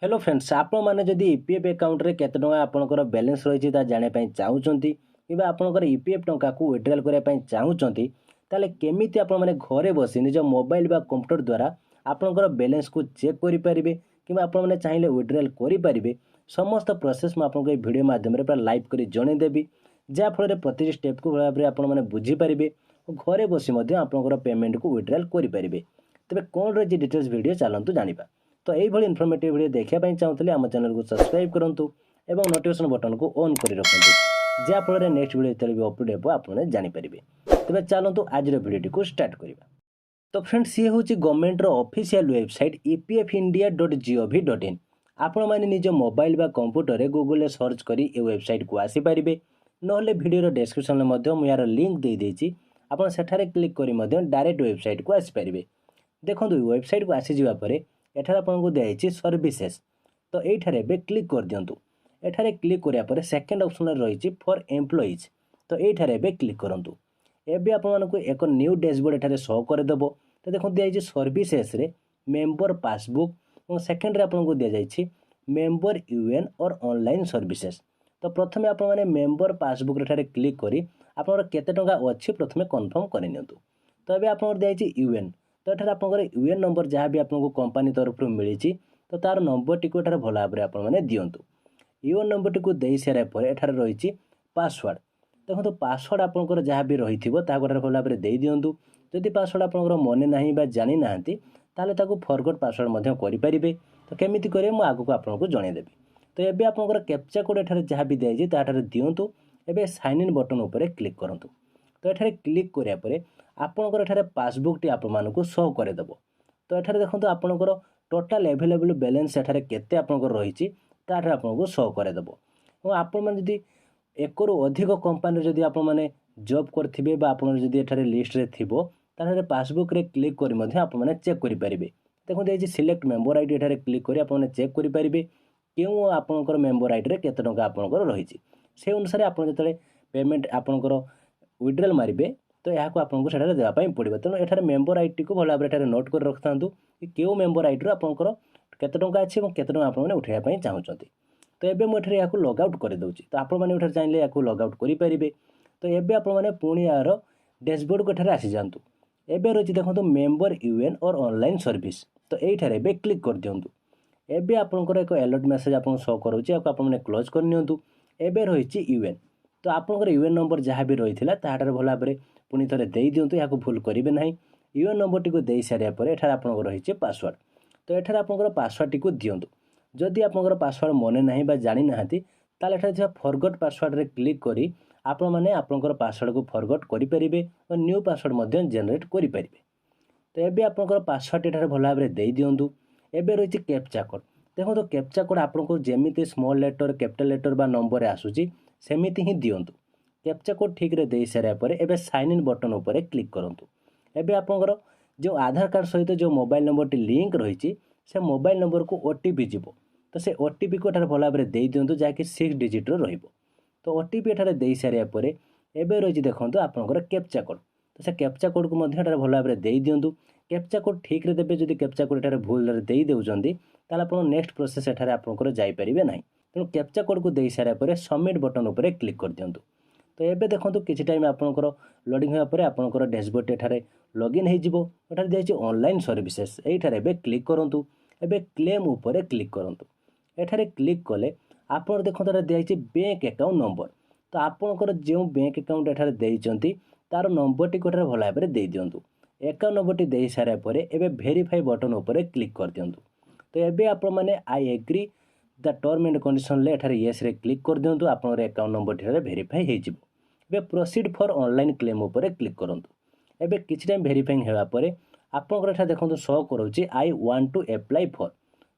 Hello friends आपण मैंने जदि ईपीएफ अकाउंट रे केते टंका आपनकर बैलेंस रही जाना चाहूँगी कि आपनकर ईपीएफ टंका को विड्रॉल करने चाहूँगी ताले केमिति आपण माने घरे बसी निज मोबाइल बा कंप्यूटर द्वारा आपनकर बैलेंस को चेक करें कि आपण माने चाहिए विड्रॉल करें समस्त प्रोसेस मैं आपको वीडियो माध्यम पूरा लाइव कर जनईदेवी जहाँफल प्रति स्टेप को भाव में आपण मैंने बुझीपारे और घरे बसी आपनकर पेमेंट को विड्रॉल करें तेज कौन रही डिटेल्स वीडियो चलतु जाना तो यही इनफॉर्मेटिव वीडियो देखापी चाहूँगी आम चैनल को सब्सक्राइब करूँ और नोटिफिकेशन बटन को ऑन कर रखुँ जहाँफल नेक्स्ट वीडियो जो भी अपलोड हो आपने जानीपारे तेज चलतु आज वीडियो को स्टार्ट करवा। तो फ्रेंड्स ये हूँ गवर्नमेंट ऑफिशियल वेबसाइट epfindia.gov.in आपण मैंने निज मोबाइल बा कंप्यूटर रे गूगल सर्च करी ए वेबसाइट को आसीपारे नहले वीडियो डिस्क्रिप्शन में यार लिंक दे देछि आपण सेठारे क्लिक करी डायरेक्ट वेबसाइट को आसीपारे। देखो वेबसाइट को आसीजा पर एठार आपको दिखाई सर्विसेस तो ये क्लिक कर दिंतु एठारे क्लिक कराया सेकेंड ऑप्शन रही फॉर एम्प्लॉइज तो ये क्लिक करूँ एबे आपको एक न्यू डैशबोर्ड एठारे शो करदेव तो देखो दिखाई सर्विसेस रे मेंबर पासबुक और सेकेंड रे आपको दिखाई मेंबर यूएन और ऑनलाइन सर्विसेस तो प्रथम आप मेंबर पासबुक एठारे क्लिक करी आपनकर केते टंका अच्छी प्रथम कन्फर्म करनियंतु तो ये आपको दिखाई यूएन तो ये आप यूएन नंबर जहाँ भी आपको कंपनी तरफ मिली तो तार नंबर टी भल भाव में आपने दिंतु यूएन नंबर टी दे सारा पर एठार रही पासवर्ड देखो पासवर्ड आपंकर जहाँ भी रही है भल भाव में दे दिंतु जदि पासवर्ड आपंकर मन ना जानी ना ताले ताको फॉरगॉट पासवर्ड करें तो केमिति करे मु आगु आपको जनईदेवी। तो ये आपंकर कैप्चा कोड एठार जहाँ भी दिखाई दिंतु एबे साइन इन बटन उपर क्लिक करूँ तो ये क्लिक करापर आपंकर एठारे पासबुक टी आप शो करदेव तो ये देखो आपंकर टोटाल एभेलेबल बैलेंस एठारे केते आपंकर रही आपको शो करदेव और आपड़ी एक अधिक कंपानी जदि आप जॉब करेंगे आपड़ी एठारे लिस्ट रे थिबो तारे पासबुक रे क्लिक करी आप चेक करेंगे। देखो ये सिलेक्ट मेंबर आईडी एठारे क्लिक करी आप चेक करेंगे क्यों आपंकर मेंबर आईडी रे केते टंका आपंकर रही से अनुसार आप जो पेमेंट आपंकर विड्रॉल मारे तो यहाँ आपको सेठारे देवाई पड़ो तेणु एठारे मेंबर आईडी को भल भाव में नोट कर रखि था कि क्यों मेंबर आईडी आपंकर केते टंका अच्छी और केते टंका आपने उठाइवाई चाहते तो ये मुझे यहाँ लगआउट करदे तो आपने चाहिए यहाँ लगआउट करेंगे। तो ये आपने पुणी यार डैशबोर्ड को आसी जातु एवं रही देखो मेंबर यूएन और ऑनलाइन सर्विस तो ये क्लिक कर दिंतु एवं आपंकर एक अलर्ट मेसेज आपको शो करोचे आपने क्लोज करनी एवं रही यूएन तो आपंकर यूएन नंबर जहाँ भी रही है तार भल भाव में पुणी थे दे दिंतु या भूल करेंगे ना यूएन नंबर टी दे सारापर एठार आपंकर रही पासवर्ड तो एठार आपंकर पासवर्ड टी दिंतु जदि आपंकर पासवर्ड मन ना जानी ना ताले फॉरगॉट पासवर्ड रे क्लिक करी आपण मैंने आपंकर पासवर्ड को फॉरगॉट करेंगे और न्यू पासवर्ड जेनेट करेंगे। तो ये आपंकर पासवर्ड एठार भल भाव में दे दिंतु एवं रही कैप्चा कोड देखो तो कैप्चा कोड आपको जमी स्मॉल लेटर कैपिटल लेटर बा नंबर आसूची सेमिति ही दिंतु कैप्चा कोड ठीक रे दे सारा पर एबे साइन इन बटन उपर क्लिक करूँ एबे आपंकर जो आधार कार्ड सहित जो मोबाइल नंबर टी लिंक रही से मोबाइल नंबर को ओटीपी जीव तो से ओटीपी को एठार भल भाव में दे दिंतु जहाँकि 6 डिजिट रहिबो तो ओटीपी एठार दे सारा पर एबे रही देखो आपंकर कैप्चा कोड तो से कैप्चा कोड को एठार भल भाव में दे दिंतु कैप्चा कोड ठीक रे देबे जदि कैप्चा कोड एठार भूल दे देउचंदी ताले आपण नेक्स्ट प्रोसेस एठार आपंकर जाई परिबे नाही तेणु कैप्चा कोड को दे सारा पर सबमिट बटन उपर क्लिक कर दिंतु। तो ये देखो किसी टाइम आपंकर लोडिंग होगा पर आपंकर डैशबोर्ड एठारे लॉगिन हो दिखाई ऑनलाइन सर्विसेस ये क्लिक करूँ एवं क्लेम उपर क्लिक करूँ एठारे क्लिक कले आप देखो दिखाई बैंक अकाउंट नंबर तो आपंकर जो बैंक अकाउंट एठारे देइचंती तार नंबर टी भल भाव में दे दिंतु अकाउंट नंबर टी दे सारा पर एवं वेरीफाई बटन उपर क्लिक कर दिंतु। तो ये आप I agree the term and condition एठारे येस रे क्लिक कर दिंतु आपनकर अकाउंट नंबर टी वेरीफाई हो जिवो एबे प्रोसीड फॉर ऑनलाइन क्लेम उपर क्लिक करंतु एबे किछि टाइम वेरीफाइंग हेबा परे आपनकर एठा देखंतु शो करूची I want to apply for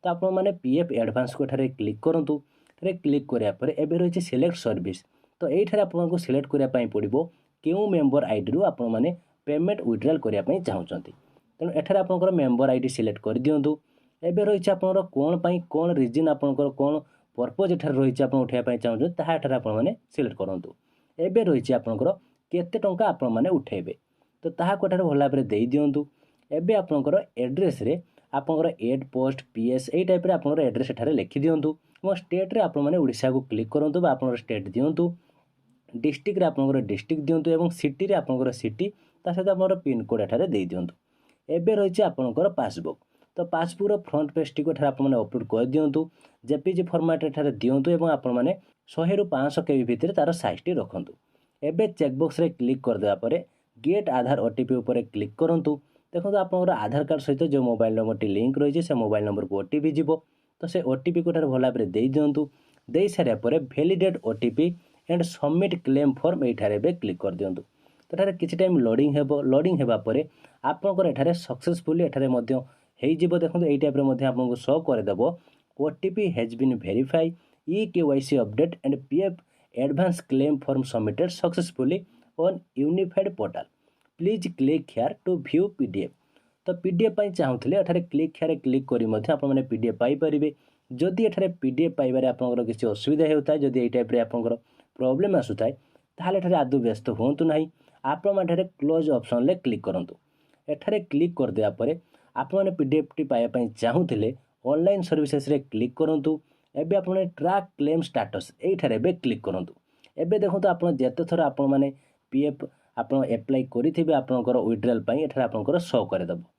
तो आपण माने पीएफ एडवांस को एठारे क्लिक करंतु रे क्लिक करिया परे एबे रहिछि सिलेक्ट सर्विस तो एठारे आपनको सिलेक्ट करिया पई पड़िबो केउ मेंबर आईडी रु आपण माने पेमेंट विड्रॉल करिया पई चाहुचंती तेनु एठारे आपनकर मेंबर आईडी सिलेक्ट कर दियंतु एबे रहिछि आपनकर कोन पई कोन रीजन आपनकर कोन पर्पज एठारे रहिछि आपण उठाया पई चाहुचंती ताहा एठारे आपण माने सिलेक्ट करंतु एबे रहिछि आपनकर केते टंका आपण माने उठेबे तो ताहा कोठारे भल भाव में दे दिंतु एबे आपनकर एड्रेस रे आपणकर एड पोस्ट पीएस यही टाइप आपंकर एड्रेस एठारे लिखि दिंतु और स्टेट रे आपण मैंने ओडिशा को क्लिक करूँ आपंकर स्टेट दिंतु डिस्ट्रिक्ट रे आपंकर डिस्ट्रिक्ट दिंतु और सिटी रे आपंकर सिटी ता सहित आपंकर पिन कोड एठारे दे दिंतु एबे रही आपंकर पासबुक तो पासबुक फ्रंट पेज टी एठारे आपण मैंने अपलोड कर दिंतु जेपीजी फॉर्मेट एठारे दिंतु और आपण मैंने 100 ରୁ 500 केबी भितर तार साइज टी रखंतु एबे चेकबॉक्स रे क्लिक कर देबा परे गेट आधार ओटीपी ऊपर क्लिक करंतु देखो आपंकर आधार कार्ड सहित जो मोबाइल नंबर टी लिंक रही से मोबाइल नंबर को ओटीपी जीवो तो से ओटीपी को भल भाव दे दिंतु दे सारा पर validate OTP and submit claim form एठारे बे क्लिक कर दिंतु तो एठारे किछि टाइम लोडिंग हेबो लोडिंग हेबा परे आपनकर एठारे सक्सेसफुली एठारे मध्य हेई जीवो देखो एई टाइप रे मध्य आपनको शो कर देबो OTP has been verify EKYC update and PF advance claim form submitted successfully on unified portal. Please click here to view PDF. तो PDF पाई चाहूले एठारे क्लिक here क्लिक करी मध्य आपण माने PDF पाई परिबे जदि एठारे PDF पाइबारे आपनकर किछि असुविधा हेउता जदि एई टाइप रे आपनकर प्रॉब्लम आसुताय ताहाले एठारे आदु व्यस्त होंतु नाही आपण माने क्लोज ऑप्शन ले क्लिक करंतु एठारे क्लिक कर देबा परे आपण माने PDF टी पाया पई चाहूले ऑनलाइन सर्विसेस रे क्लिक करंतु एबे आपण ट्रैक क्लेम स्टेटस एठारे बे क्लिक करंतु एबे देखंतु आपण जेते थर आपण माने पीएफ आपण अप्लाई करिथिबे आपनकर विड्रॉल पई एठारे आपनकर शो करे दबो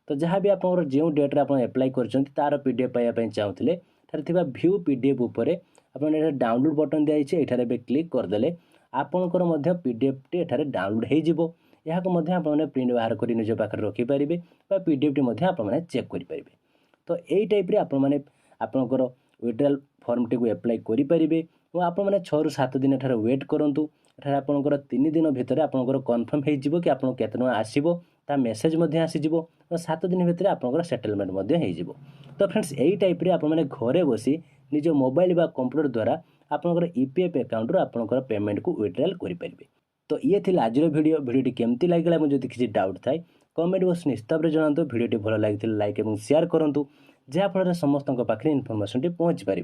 तो जहाँ भी आपनकर जे डेट रे आपण अप्लाई करचंती तार पीडीएफ पाया पई चाहूले एठारे थिबा व्यू पीडीएफ ऊपर आपण एठा डाउनलोड बटन दिया छै एठारे बे क्लिक कर देले आपनकर मध्य पीडीएफ टी एठारे डाउनलोड हे जिवो याको मध्य आपण माने प्रिंट बाहर करी निज पाखर रखि परिबे बा पीडीएफ टी मध्य आपण माने चेक करि परिबे तो एई टाइप रे आपण माने आपनकर विड्रॉल फॉर्म टी को अप्लाई करि परिबे और आपण माने 6 ରୁ 7 दिन एठारे वेट करंतु एठारे आपनकर 3 दिन भितर आपनकर कन्फर्म हे जिवो कि आपण केते न आसीबो ता मेसेज मध्ये आसी जिवो और 7 दिन भितर आपनकर सेटलमेंट मध्ये हे जिवो तो फ्रेंड्स एई टाइप रे आपण माने घरे बसी निज मोबाइल बा कंप्यूटर द्वारा आपनकर ईपीएफ अकाउंट रो आपनकर पेमेंट को विड्रॉल करि परिबे तो ये थिला आजरो वीडियो टी केमती लागला मु जदि किछि डाउट थाय कमेंट बॉक्स निस्ताब रे जणांतो वीडियो टी भलो लागिथिला लाइक एवं शेयर करंतु जहाँ फल समस्त पाखे इनफर्मेशन टी पहुँची पार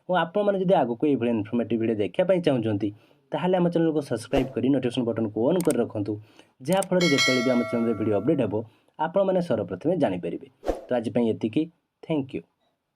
और आपण मैंने जब आगक ये इनफर्मेटिव वीडियो देखापी चाहूँगी ताहले आम चैनल को सब्सक्राइब कर नोटिफिकेशन बटन को ऑन कर रखुँ जहाँ फल जिते भी आम चैनल वीडियो अपडेट हो आपण मैंने सर्वप्रथमे जानीपर तो आज एतिकी थैंक यू।